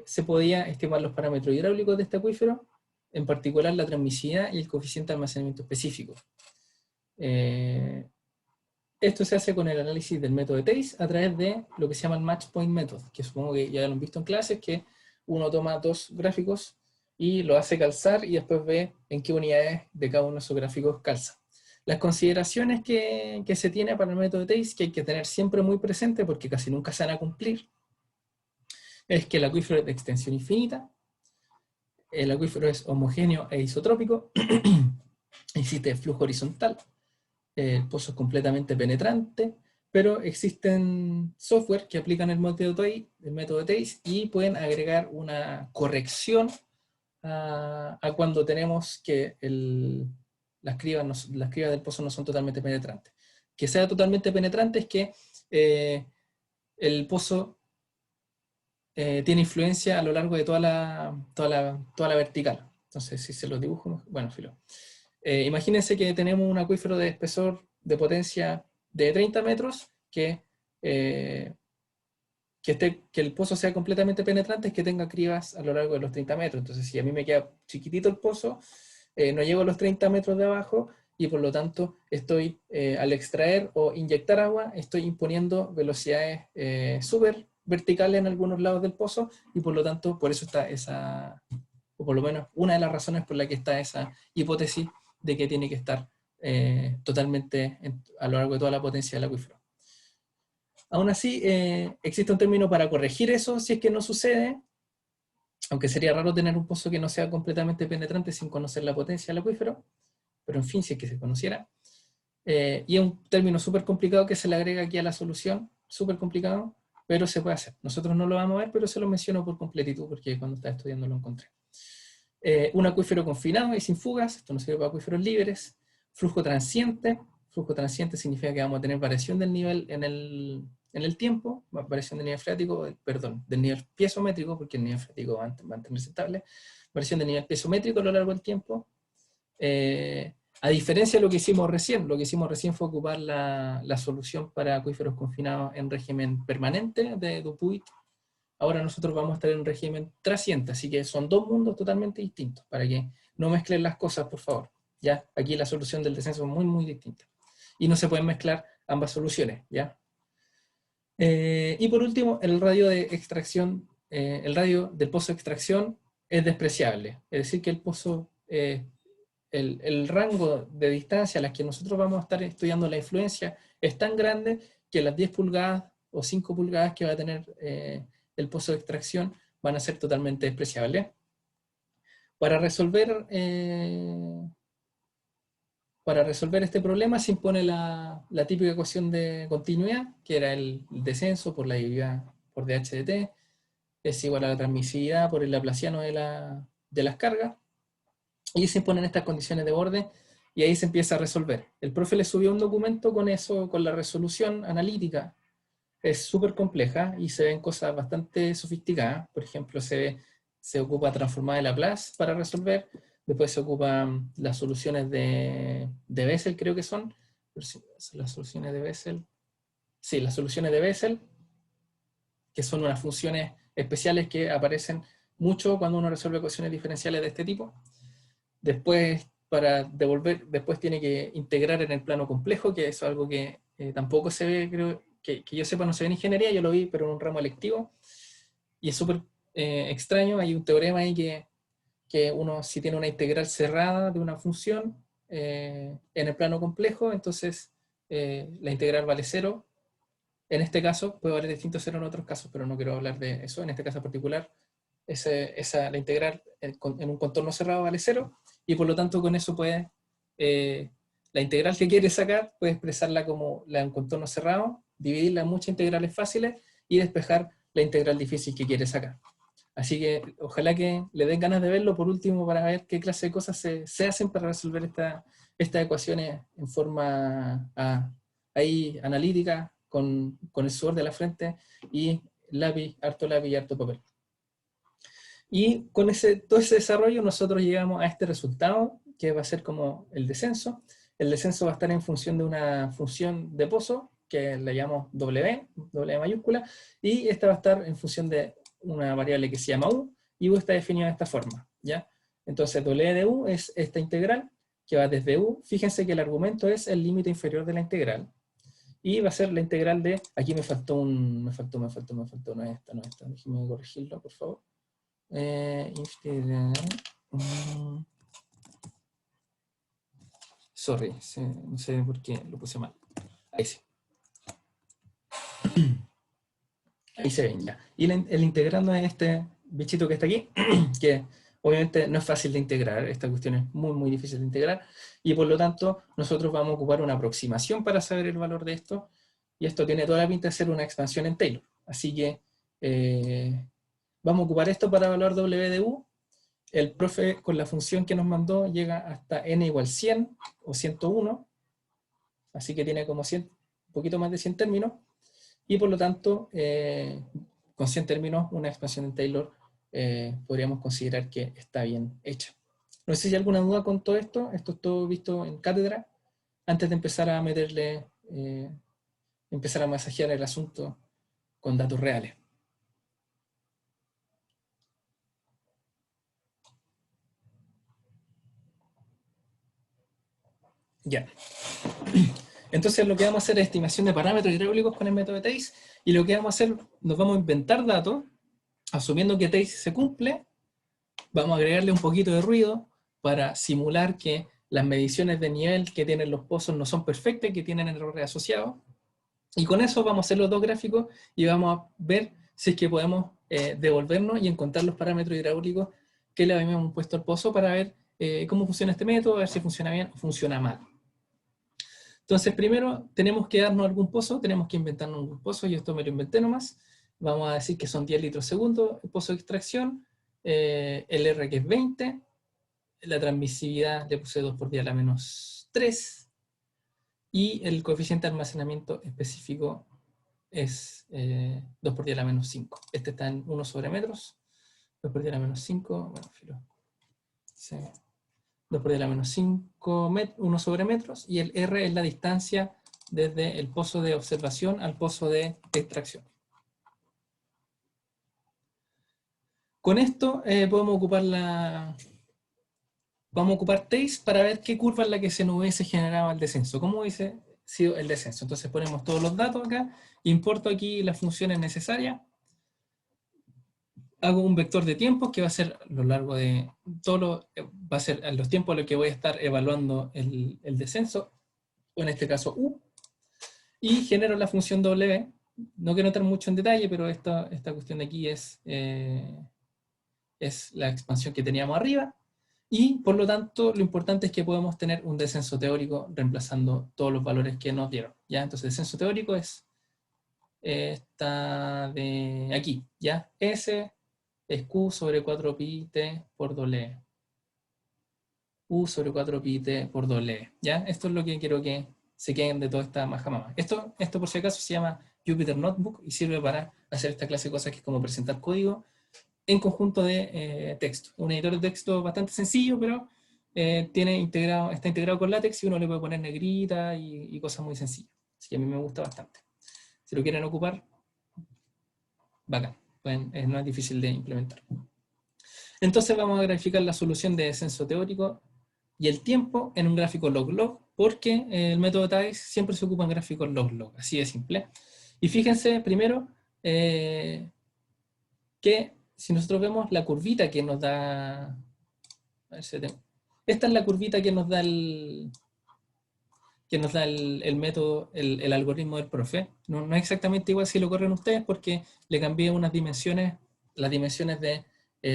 se podía estimar los parámetros hidráulicos de este acuífero, en particular la transmisividad y el coeficiente de almacenamiento específico. Esto se hace con el análisis del método de Thais a través de lo que se llama el Match Point Method, que supongo que ya lo han visto en clases, que uno toma dos gráficos y lo hace calzar y después ve en qué unidades de cada uno de esos gráficos calza. Las consideraciones que se tiene para el método de Thais, que hay que tener siempre muy presente porque casi nunca se van a cumplir, es que el acuífero es de extensión infinita, el acuífero es homogéneo e isotrópico, existe flujo horizontal, el pozo es completamente penetrante, pero existen software que aplican el método de Thais y pueden agregar una corrección a cuando tenemos que las cribas del pozo no son totalmente penetrantes. Que sea totalmente penetrante es que el pozo tiene influencia a lo largo de toda la vertical. Entonces, si se los dibujo, bueno, filo. Imagínense que tenemos un acuífero de espesor de potencia de 30 metros que el pozo sea completamente penetrante, es que tenga cribas a lo largo de los 30 metros. Entonces, si a mí me queda chiquitito el pozo, no llego a los 30 metros de abajo y por lo tanto estoy, al extraer o inyectar agua, estoy imponiendo velocidades súper verticales en algunos lados del pozo y por lo tanto, por eso está esa, o por lo menos una de las razones por la que está esa hipótesis de que tiene que estar totalmente a lo largo de toda la potencia del acuífero. Aún así, existe un término para corregir eso si es que no sucede, aunque sería raro tener un pozo que no sea completamente penetrante sin conocer la potencia del acuífero, pero en fin, si es que se conociera. Y es un término súper complicado que se le agrega aquí a la solución, súper complicado, pero se puede hacer. Nosotros no lo vamos a ver, pero se lo menciono por completitud, porque cuando estaba estudiando lo encontré. Un acuífero confinado y sin fugas, esto no sirve para acuíferos libres. Flujo transiente significa que vamos a tener variación del nivel en el tiempo, variación del nivel freático, perdón, del nivel piezométrico, porque el nivel freático va a mantenerse estable, variación del nivel piezométrico a lo largo del tiempo. A diferencia de lo que hicimos recién fue ocupar la solución para acuíferos confinados en régimen permanente de Dupuit. Ahora nosotros vamos a estar en un régimen transiente, así que son dos mundos totalmente distintos, para que no mezclen las cosas, por favor. ¿Ya? Aquí la solución del descenso es muy, muy distinta. Y no se pueden mezclar ambas soluciones, ¿ya? Y por último, el radio de extracción, el radio del pozo de extracción es despreciable. Es decir, que el pozo, el rango de distancia a la que nosotros vamos a estar estudiando la influencia es tan grande que las 10 pulgadas o 5 pulgadas que va a tener el pozo de extracción van a ser totalmente despreciables. Para resolver este problema se impone la típica ecuación de continuidad, que era el descenso por la deriva por dH de t, es igual a la transmisividad por el laplaciano de las cargas, y se imponen estas condiciones de borde, y ahí se empieza a resolver. El profe le subió un documento con eso, con la resolución analítica. Es súper compleja y se ven cosas bastante sofisticadas. Por ejemplo, se ocupa transformada de Laplace para resolver. Después se ocupan las soluciones de Bessel, creo que son. Las soluciones de Bessel. Sí, las soluciones de Bessel, que son unas funciones especiales que aparecen mucho cuando uno resuelve ecuaciones diferenciales de este tipo. Después, después tiene que integrar en el plano complejo, que es algo que tampoco se ve, creo, que yo sepa, no se ve en ingeniería, yo lo vi, pero en un ramo electivo, y es súper extraño. Hay un teorema ahí que uno, si tiene una integral cerrada de una función en el plano complejo, entonces la integral vale 0. En este caso, puede valer distinto 0 en otros casos, pero no quiero hablar de eso. En este caso en particular, la integral en un contorno cerrado vale 0, y por lo tanto con eso puede, la integral que quiere sacar, puede expresarla como un contorno cerrado, dividirla en muchas integrales fáciles y despejar la integral difícil que quiere sacar. Así que ojalá que le den ganas de verlo por último para ver qué clase de cosas se hacen para resolver estas ecuaciones en forma ahí analítica, con el sudor de la frente y harto lápiz y harto papel. Y con todo ese desarrollo nosotros llegamos a este resultado, que va a ser como el descenso. El descenso va a estar en función de una función de pozo, que le llamamos W mayúscula, y esta va a estar en función de una variable que se llama U, y U está definida de esta forma, ¿ya? Entonces W de U es esta integral, que va desde U. Fíjense que el argumento es el límite inferior de la integral, y va a ser la integral de, aquí me faltó, no es esta, déjenme corregirlo, por favor. Sorry, no sé por qué lo puse mal. Ahí sí. Ahí se ven ya. Y el integrando es este bichito que está aquí, que obviamente no es fácil de integrar. Esta cuestión es muy, muy difícil de integrar. Y por lo tanto, nosotros vamos a ocupar una aproximación para saber el valor de esto. Y esto tiene toda la pinta de ser una expansión en Taylor. Así que vamos a ocupar esto para evaluar W de U. El profe con la función que nos mandó llega hasta n igual 100 o 101. Así que tiene como 100, un poquito más de 100 términos. Y por lo tanto, con 100 términos, una expansión en Taylor podríamos considerar que está bien hecha. No sé si hay alguna duda con todo esto. Esto es todo visto en cátedra. Antes de empezar a meterle, empezar a masajear el asunto con datos reales. Ya. Entonces lo que vamos a hacer es estimación de parámetros hidráulicos con el método de TACE, y lo que vamos a hacer, nos vamos a inventar datos, asumiendo que TACE se cumple, vamos a agregarle un poquito de ruido para simular que las mediciones de nivel que tienen los pozos no son perfectas y que tienen errores asociados. Y con eso vamos a hacer los dos gráficos y vamos a ver si es que podemos devolvernos y encontrar los parámetros hidráulicos que le habíamos puesto al pozo para ver cómo funciona este método, a ver si funciona bien o funciona mal. Entonces, primero tenemos que darnos algún pozo, tenemos que inventarnos algún pozo, y esto me lo inventé nomás. Vamos a decir que son 10 litros segundo el pozo de extracción, el R que es 20, la transmisividad le puse 2 por 10 a la menos 3, y el coeficiente de almacenamiento específico es 2 por 10 a la menos 5. Este está en 1 sobre metros, 2 por 10 a la menos 5, bueno, filo. Sí. 2 por 10 a la menos 5, 1 sobre metros, y el R es la distancia desde el pozo de observación al pozo de extracción. Con esto vamos a ocupar TACE para ver qué curva es la que se nos hubiese generado el descenso. ¿Cómo hubiese sido el descenso? Entonces ponemos todos los datos acá, importo aquí las funciones necesarias, hago un vector de tiempos que va a ser a lo largo de va a ser a los tiempos a los que voy a estar evaluando el descenso, o en este caso U, y genero la función W. No quiero entrar mucho en detalle, pero esta cuestión de aquí es la expansión que teníamos arriba, y por lo tanto lo importante es que podemos tener un descenso teórico reemplazando todos los valores que nos dieron, ¿ya? Entonces el descenso teórico es esta de aquí, ¿ya? S es Q sobre 4 pi t por doble. U sobre 4 pi t por doble, ¿ya? Esto es lo que quiero que se queden de toda esta majamama. Esto por si acaso se llama Jupyter Notebook y sirve para hacer esta clase de cosas que es como presentar código en conjunto de texto. Un editor de texto bastante sencillo, pero está integrado con LaTeX y uno le puede poner negrita y cosas muy sencillas. Así que a mí me gusta bastante. Si lo quieren ocupar, bacán. No es difícil de implementar. Entonces vamos a graficar la solución de descenso teórico y el tiempo en un gráfico log-log, porque el método TACE siempre se ocupa en gráficos log-log, así de simple. Y fíjense primero que si nosotros vemos la curvita que nos da, a ver si esta es la curvita que nos da el método, el algoritmo del profe. No es exactamente igual si lo corren ustedes, porque le cambié unas dimensiones, las dimensiones de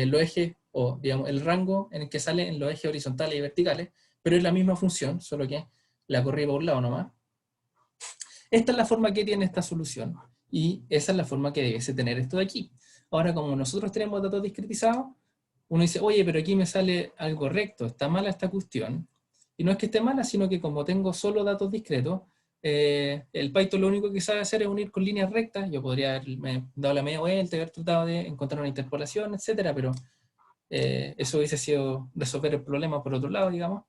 los ejes, o digamos el rango en el que sale en los ejes horizontales y verticales, pero es la misma función, solo que la corrí por un lado nomás. Esta es la forma que tiene esta solución, y esa es la forma que debiese tener esto de aquí. Ahora, como nosotros tenemos datos discretizados, uno dice, oye, pero aquí me sale algo recto, está mala esta cuestión. Y no es que esté mala, sino que como tengo solo datos discretos, el Python lo único que sabe hacer es unir con líneas rectas. Yo podría haberme dado la media vuelta y haber tratado de encontrar una interpolación, etcétera, pero eso hubiese sido resolver el problema por otro lado, digamos.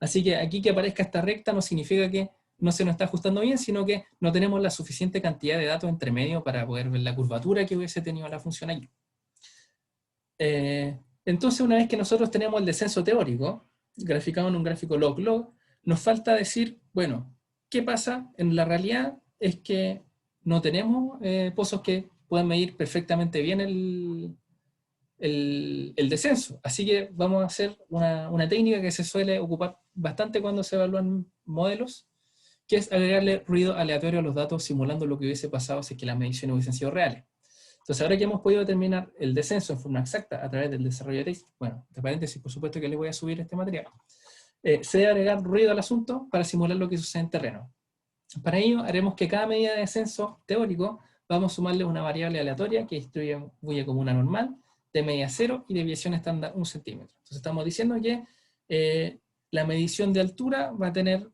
Así que aquí que aparezca esta recta no significa que no se nos está ajustando bien, sino que no tenemos la suficiente cantidad de datos entre medio para poder ver la curvatura que hubiese tenido la función aquí. Entonces, una vez que nosotros tenemos el descenso teórico, graficado en un gráfico log-log, nos falta decir, bueno, ¿qué pasa? En la realidad es que no tenemos pozos que puedan medir perfectamente bien el descenso. Así que vamos a hacer una técnica que se suele ocupar bastante cuando se evalúan modelos, que es agregarle ruido aleatorio a los datos simulando lo que hubiese pasado si es que las mediciones hubiesen sido reales. Entonces, ahora que hemos podido determinar el descenso en forma exacta a través del desarrollo de TACE, bueno, entre paréntesis, por supuesto que les voy a subir este material, se debe agregar ruido al asunto para simular lo que sucede en terreno. Para ello, haremos que cada medida de descenso teórico vamos a sumarle una variable aleatoria que distribuye como una normal, de media 0 y deviación estándar 1 centímetro. Entonces estamos diciendo que la medición de altura va a tener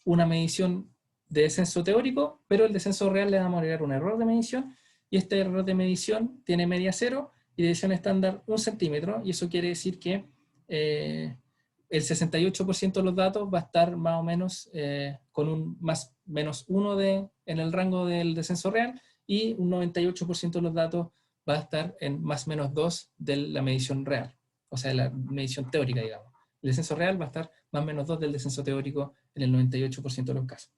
una medición de descenso teórico, pero el descenso real le vamos a agregar un error de medición, y este error de medición tiene media 0 y deviación estándar 1 centímetro, y eso quiere decir que el 68% de los datos va a estar más o menos con un más menos 1 en el rango del descenso real, y un 98% de los datos va a estar en más menos 2 de la medición real, o sea, de la medición teórica, digamos. El descenso real va a estar más menos 2 del descenso teórico en el 98% de los casos.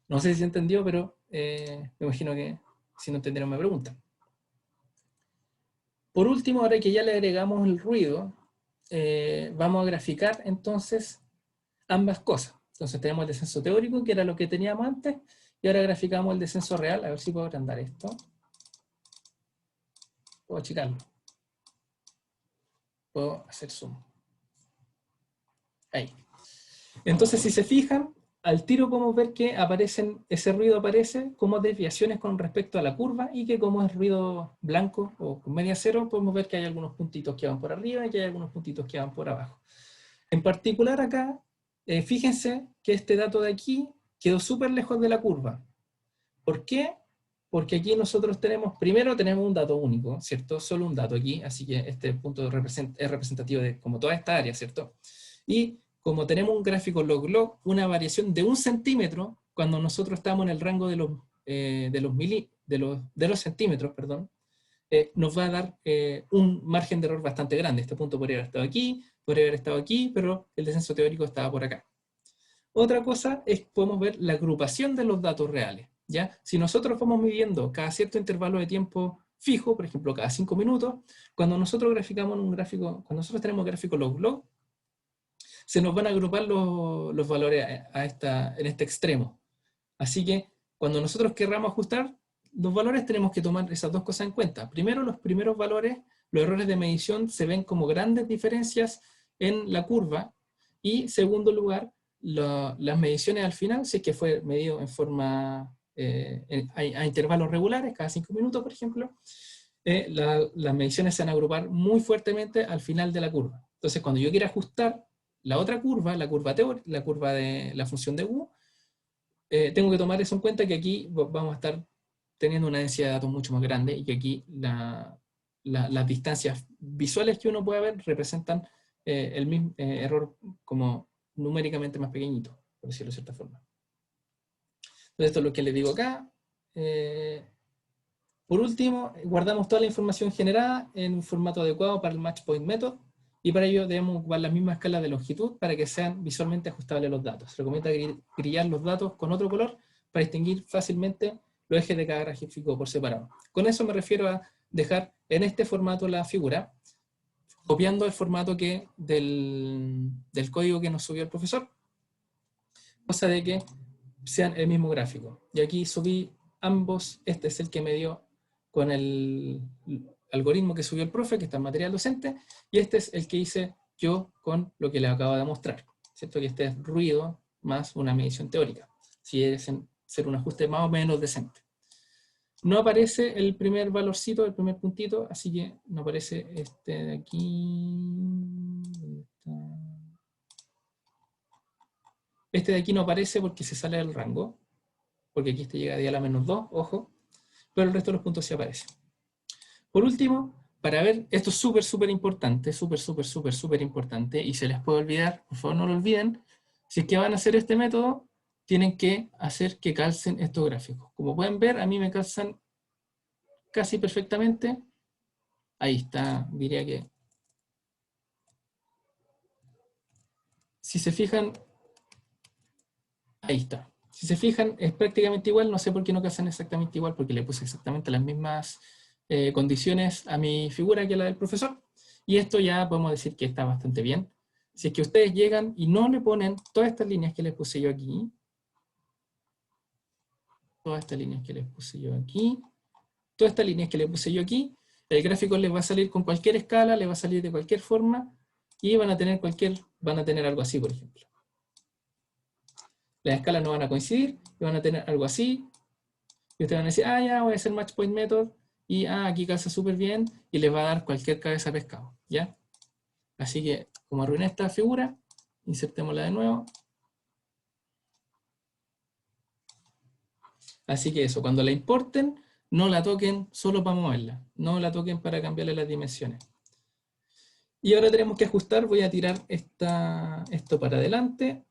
No sé si se entendió, pero me imagino que si no entendieron me preguntan. Por último, ahora que ya le agregamos el ruido, vamos a graficar entonces ambas cosas. Entonces tenemos el descenso teórico, que era lo que teníamos antes, y ahora graficamos el descenso real. A ver si puedo agrandar esto. Puedo achicarlo. Puedo hacer zoom. Ahí. Entonces, si se fijan, al tiro podemos ver que ese ruido aparece como desviaciones con respecto a la curva, y que como es ruido blanco o con media cero, podemos ver que hay algunos puntitos que van por arriba y que hay algunos puntitos que van por abajo. En particular acá, fíjense que este dato de aquí quedó súper lejos de la curva. ¿Por qué? Porque aquí nosotros primero tenemos un dato único, ¿cierto? Solo un dato aquí, así que este punto es representativo de como toda esta área, ¿cierto? Y como tenemos un gráfico log-log, una variación de 1 centímetro, cuando nosotros estamos en el rango de los centímetros, perdón, nos va a dar un margen de error bastante grande. Este punto podría haber estado aquí, podría haber estado aquí, pero el descenso teórico estaba por acá. Otra cosa es que podemos ver la agrupación de los datos reales, ¿ya? Si nosotros vamos midiendo cada cierto intervalo de tiempo fijo, por ejemplo, cada 5 minutos, cuando nosotros graficamos un gráfico, cuando nosotros tenemos gráfico log-log, se nos van a agrupar los valores en este extremo. Así que cuando nosotros querramos ajustar los valores, tenemos que tomar esas dos cosas en cuenta. Primero, los primeros valores, los errores de medición, se ven como grandes diferencias en la curva. Y segundo lugar, las mediciones al final, si es que fue medido en forma a intervalos regulares, cada 5 minutos, por ejemplo, las mediciones se van a agrupar muy fuertemente al final de la curva. Entonces, cuando yo quiera ajustar la otra curva, la curva de la función de U, tengo que tomar eso en cuenta, que aquí vamos a estar teniendo una densidad de datos mucho más grande, y que aquí las distancias visuales que uno puede ver representan el mismo error como numéricamente más pequeñito, por decirlo de cierta forma. Entonces, esto es lo que les digo acá. Por último, guardamos toda la información generada en un formato adecuado para el Match Point Method, y para ello debemos ocupar la misma escala de longitud para que sean visualmente ajustables los datos. Se recomienda grillar los datos con otro color para distinguir fácilmente los ejes de cada gráfico por separado. Con eso me refiero a dejar en este formato la figura, copiando el formato del código que nos subió el profesor, cosa de que sean el mismo gráfico. Y aquí subí ambos. Este es el que me dio con el algoritmo que subió el profe, que está en material docente, y este es el que hice yo con lo que les acabo de mostrar, ¿cierto? Que este es ruido más una medición teórica, si es ser un ajuste más o menos decente. No aparece el primer valorcito, el primer puntito, así que no aparece este de aquí. Este de aquí no aparece porque se sale del rango, porque aquí este llega a la -2, ojo, pero el resto de los puntos sí aparecen. Por último, para ver, esto es súper importante, súper importante, y se les puede olvidar, por favor no lo olviden, si es que van a hacer este método, tienen que hacer que calcen estos gráficos. Como pueden ver, a mí me calzan casi perfectamente. Ahí está, diría que... Si se fijan, ahí está. Si se fijan, es prácticamente igual, no sé por qué no calzan exactamente igual, porque le puse exactamente las mismas condiciones a mi figura que a la del profesor, y esto ya podemos decir que está bastante bien. Si es que ustedes llegan y no le ponen todas estas líneas que les puse yo aquí, todas estas líneas que les puse yo aquí, todas estas líneas que les puse yo aquí, el gráfico les va a salir con cualquier escala, les va a salir de cualquier forma, y van a tener algo así, por ejemplo. Las escalas no van a coincidir, y van a tener algo así, y ustedes van a decir, ah, ya, voy a hacer Match Point Method, y aquí calza súper bien, y les va a dar cualquier cabeza de pescado, ¿ya? Así que, como arruiné esta figura, insertémosla de nuevo. Así que eso, cuando la importen, no la toquen solo para moverla, no la toquen para cambiarle las dimensiones. Y ahora tenemos que ajustar, voy a tirar esto para adelante,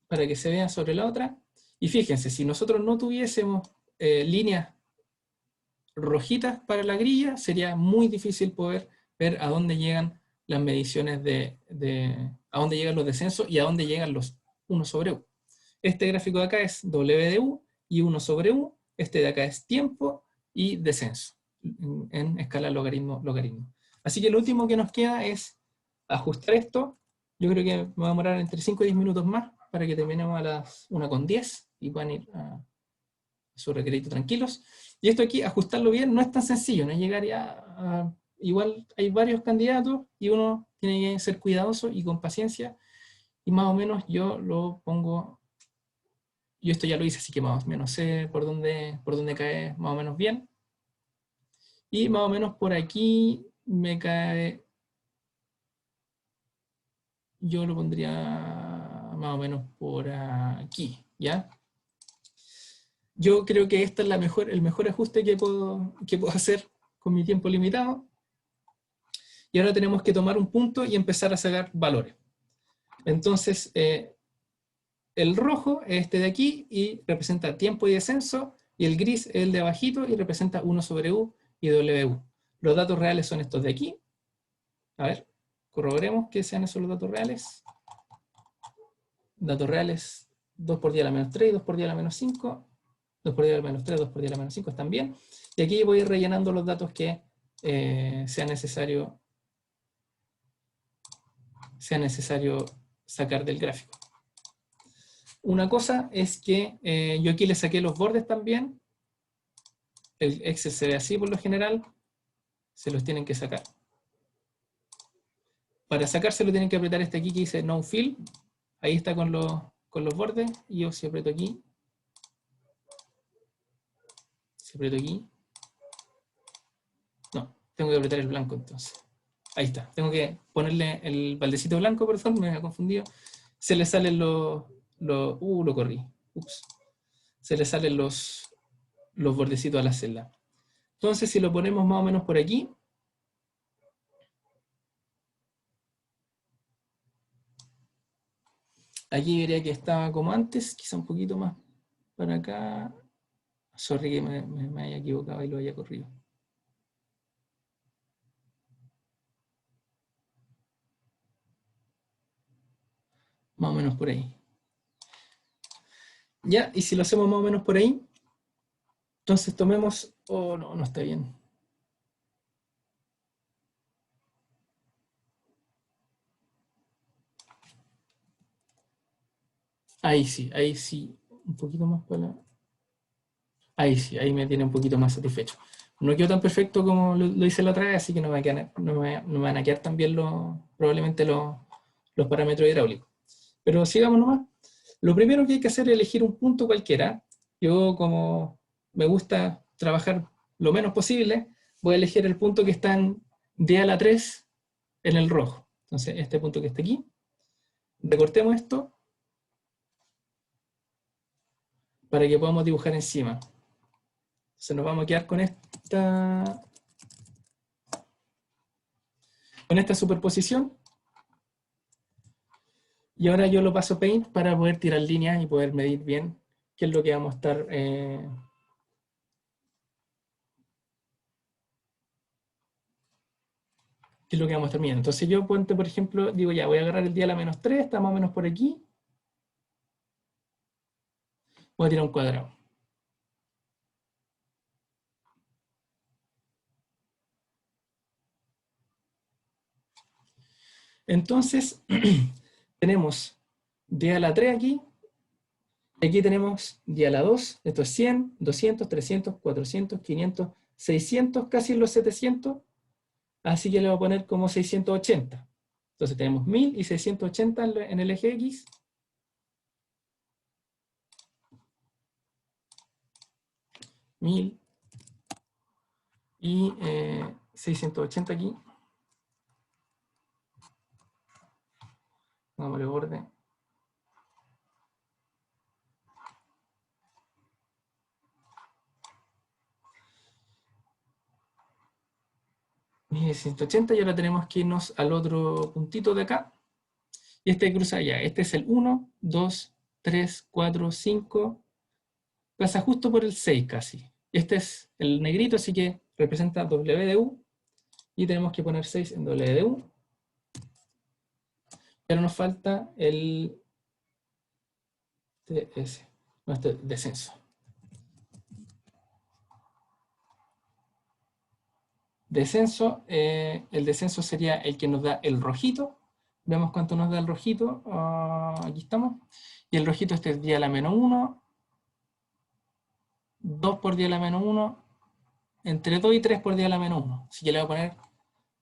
para que se vea sobre la otra. Y fíjense, si nosotros no tuviésemos líneas rojitas para la grilla, sería muy difícil poder ver a dónde llegan las mediciones a dónde llegan los descensos y a dónde llegan los 1 sobre U. Este gráfico de acá es W de U y 1 sobre U. Este de acá es tiempo y descenso en escala logaritmo. Así que lo último que nos queda es ajustar esto. Yo creo que me va a demorar entre 5 y 10 minutos más, para que terminemos a las 1:10 y puedan ir a su recreito tranquilos. Y esto aquí, ajustarlo bien, no es tan sencillo, no es llegar ya a... Igual hay varios candidatos y uno tiene que ser cuidadoso y con paciencia. Y más o menos yo lo pongo... Yo esto ya lo hice, así que más o menos sé por dónde cae más o menos bien. Y más o menos por aquí me cae... Yo lo pondría más o menos por aquí, ¿ya? Yo creo que este es el mejor ajuste que puedo hacer con mi tiempo limitado. Y ahora tenemos que tomar un punto y empezar a sacar valores. Entonces, el rojo es este de aquí y representa tiempo y descenso, y el gris es el de abajito y representa 1 sobre U y WU. Los datos reales son estos de aquí. A ver, corroboremos que sean esos los datos reales. Datos reales 2 por 10 a la menos 3 y 2 por 10 a la menos 5. 2 por 10 a la menos 3, 2 por 10 a la menos 5 están bien. Y aquí voy a ir rellenando los datos que sea necesario sacar del gráfico. Una cosa es que yo aquí le saqué los bordes también. El Excel se ve así por lo general. Se los tienen que sacar. Para sacárselo tienen que apretar este aquí que dice No Fill. Ahí está con los bordes. Y yo si aprieto aquí. Si aprieto aquí. No, tengo que apretar el blanco entonces. Ahí está. Tengo que ponerle el baldecito blanco, perdón, me había confundido. Se le salen lo corrí. Ups. Se le salen los bordecitos a la celda. Entonces, si lo ponemos más o menos por aquí, aquí vería que estaba como antes, quizá un poquito más para acá. Sorry que me haya equivocado y lo haya corrido. Más o menos por ahí. Ya, y si lo hacemos más o menos por ahí, entonces tomemos... Oh, no, no está bien. Ahí sí, un poquito más para... Ahí sí, ahí me tiene un poquito más satisfecho. No quedó tan perfecto como lo hice la otra vez, así que no me van a quedar tan bien probablemente los parámetros hidráulicos. Pero sigamos nomás. Lo primero que hay que hacer es elegir un punto cualquiera. Yo, como me gusta trabajar lo menos posible, voy a elegir el punto que está en D a la 3 en el rojo. Entonces, este punto que está aquí. Recortemos esto para que podamos dibujar encima. Entonces nos vamos a quedar con esta superposición. Y ahora yo lo paso a Paint para poder tirar líneas y poder medir bien qué es lo que vamos a estar... qué es lo que vamos a estar midiendo. Entonces yo, por ejemplo, digo ya, voy a agarrar el día a la menos 3, está más o menos por aquí. Voy a tirar un cuadrado. Entonces, tenemos día a la 3 aquí. Aquí tenemos día a la 2. Esto es 100, 200, 300, 400, 500, 600, casi en los 700. Así que le voy a poner como 680. Entonces tenemos 1000 y 680 en el eje X. Y 680 aquí. Vamos a borde. Y 180 y ahora tenemos que irnos al otro puntito de acá. Y este cruza allá. Este es el 1, 2, 3, 4, 5. Pasa justo por el 6 casi. Este es el negrito, así que representa W de U. Y tenemos que poner 6 en W de U. Y ahora nos falta el TS, nuestro descenso. Descenso, el descenso sería el que nos da el rojito. Veamos cuánto nos da el rojito. Aquí estamos. Y el rojito este es 10 a la menos 1. 2 por 10 a la menos 1. Entre 2 y 3 por 10 a la menos 1. Así que le voy a poner,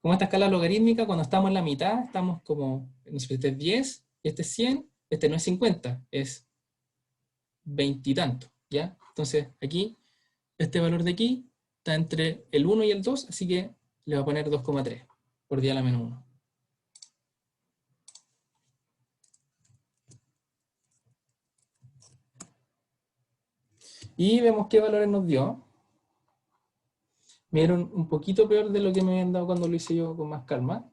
como esta escala logarítmica, cuando estamos en la mitad, estamos como, este es 10, este es 100, este no es 50, es 20 y tanto, ¿ya? Entonces aquí, este valor de aquí está entre el 1 y el 2, así que le voy a poner 2,3 por 10 a la menos 1. Y vemos qué valores nos dio. Me dieron un poquito peor de lo que me habían dado cuando lo hice yo con más calma.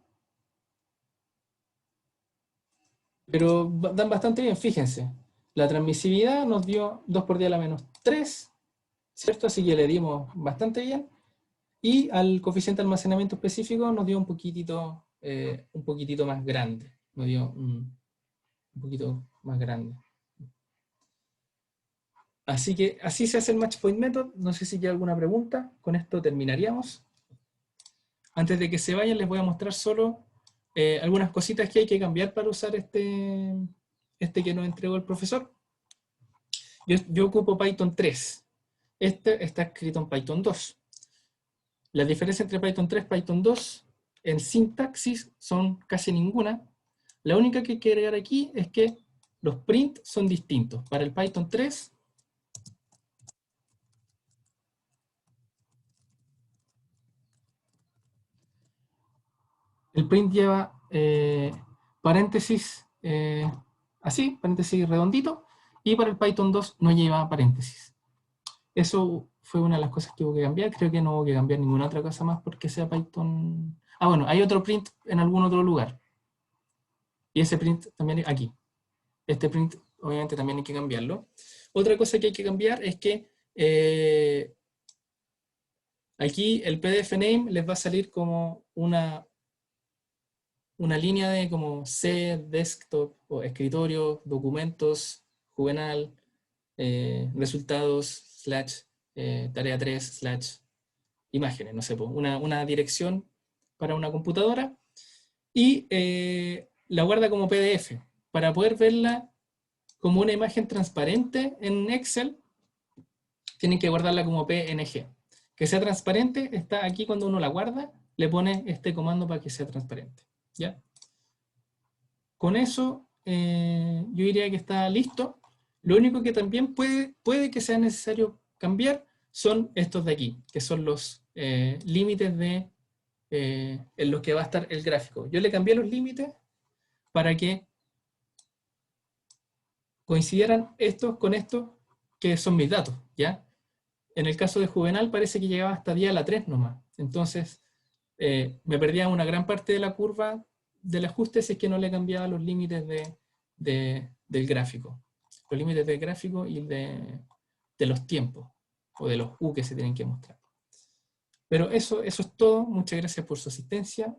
Pero dan bastante bien, fíjense. La transmisividad nos dio 2 por 10 a la menos 3, ¿cierto? Así que le dimos bastante bien. Y al coeficiente de almacenamiento específico nos dio un poquitito más grande. Nos dio un poquito más grande. Así que así se hace el Match Point Method. No sé si hay alguna pregunta. Con esto terminaríamos. Antes de que se vayan, les voy a mostrar solo algunas cositas que hay que cambiar para usar este que nos entregó el profesor. Yo ocupo Python 3. Este está escrito en Python 2. La diferencia entre Python 3 y Python 2 en sintaxis son casi ninguna. La única que hay que agregar aquí es que los print son distintos. Para el Python 3, el print lleva paréntesis así, paréntesis redondito, y para el Python 2 no lleva paréntesis. Eso fue una de las cosas que hubo que cambiar. Creo que no hubo que cambiar ninguna otra cosa más porque sea Python... Ah, bueno, hay otro print en algún otro lugar. Y ese print también aquí. Este print obviamente también hay que cambiarlo. Otra cosa que hay que cambiar es que aquí el PDF name les va a salir como una línea de como C, desktop, o escritorio, documentos, juvenal, resultados, / tarea 3, / imágenes, no sé, una dirección para una computadora, y la guarda como PDF. Para poder verla como una imagen transparente en Excel, tienen que guardarla como PNG. Que sea transparente está aquí cuando uno la guarda, le pone este comando para que sea transparente. ¿Ya? Con eso yo diría que está listo. Lo único que también puede que sea necesario cambiar son estos de aquí, que son los límites en los que va a estar el gráfico. Yo le cambié los límites para que coincidieran estos con estos que son mis datos, ¿ya? En el caso de Juvenal parece que llegaba hasta 10 a la 3 nomás. Entonces me perdía una gran parte de la curva del ajuste si es que no le cambiaba los límites del gráfico. Los límites del gráfico y de los tiempos, o de los U que se tienen que mostrar. Pero eso es todo. Muchas gracias por su asistencia.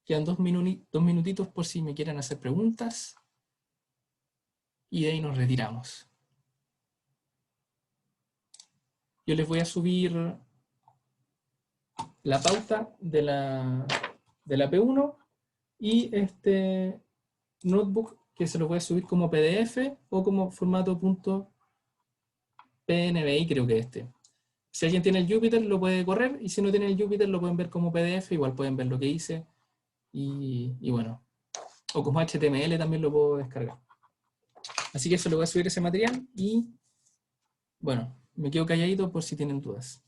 Quedan dos minutitos por si me quieren hacer preguntas. Y de ahí nos retiramos. Yo les voy a subir la pauta de la P1 y este notebook que se lo voy a subir como PDF o como formato .pnbi, creo que Si alguien tiene el Jupyter lo puede correr, y si no tiene el Jupyter lo pueden ver como PDF, igual pueden ver lo que hice y bueno, o como HTML también lo puedo descargar. Así que eso, le voy a subir ese material y bueno, me quedo calladito por si tienen dudas.